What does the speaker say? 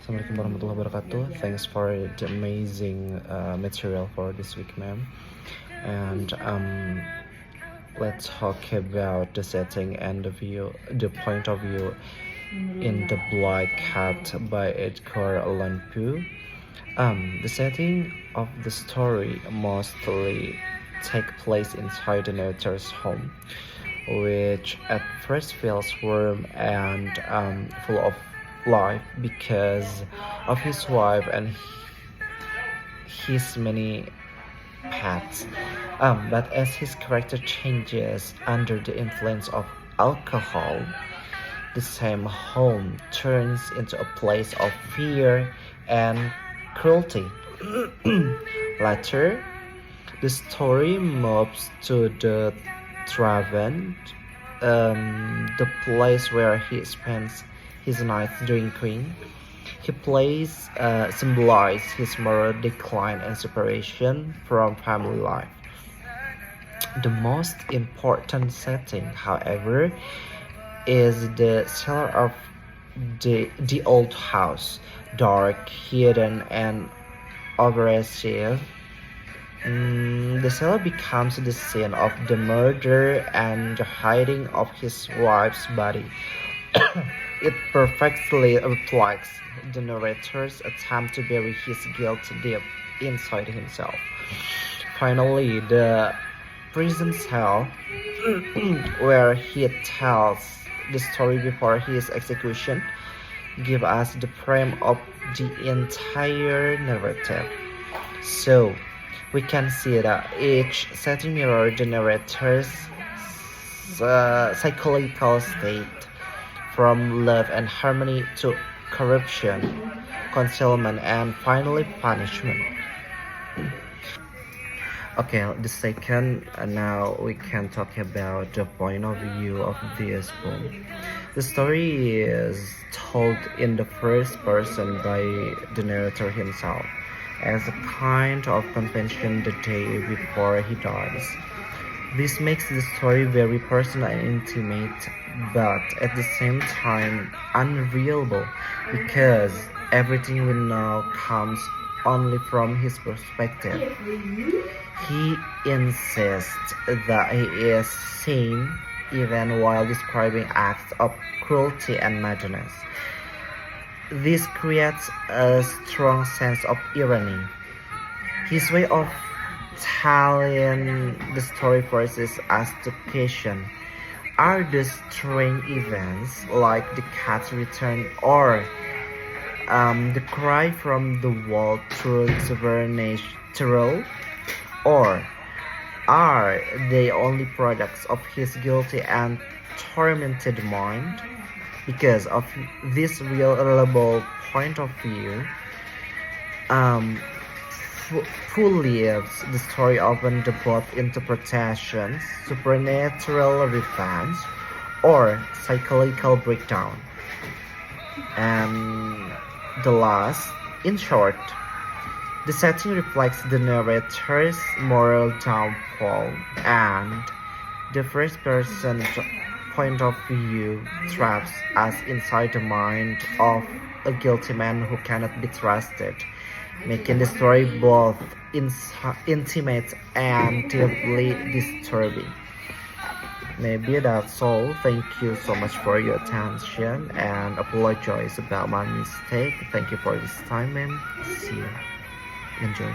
Assalamualaikum warahmatullahi wabarakatuh. Thanks for the amazing material for this week, ma'am. And let's talk about the setting and the point of view in The Black Cat by Edgar Allan. The setting of the story mostly take place inside the narrator's home, which at first feels warm and full of life because of his wife and his many pets. But as his character changes under the influence of alcohol, the same home turns into a place of fear and cruelty. Later, the story moves to the tavern, the place where he spends his nights drinking. He plays symbolize his moral decline and separation from family life. The most important setting, however, is the cellar of the old house, dark, hidden, and aggressive. The cellar becomes the scene of the murder and the hiding of his wife's body. It perfectly reflects the narrator's attempt to bury his guilt deep inside himself. Finally, the prison cell, where he tells the story before his execution, give us the frame of the entire narrative. So, we can see that each setting mirrors the narrator's psychological state, from love and harmony to corruption, concealment, and finally punishment. Okay, the second, now we can talk about the point of view of this book. The story is told in the first person by the narrator himself, as a kind of confession the day before he dies. This makes the story very personal and intimate, but at the same time unreal because everything we know comes only from his perspective. He insists that he is sane even while describing acts of cruelty and madness. This creates a strong sense of irony. His way of telling the story forces us to question, are the strange events like the cat's return or the cry from the wall truly supernatural, or are they only products of his guilty and tormented mind? Because of this reliable point of view, Full leaves the story open to both interpretations, supernatural revenge, or psychological breakdown. And the last, in short, the setting reflects the narrator's moral downfall, and the first person point of view traps us inside the mind of a guilty man who cannot be trusted, making the story both intimate and deeply disturbing. Maybe that's all. Thank you so much for your attention and apologize about my mistake. Thank you for this time and see you. Enjoy.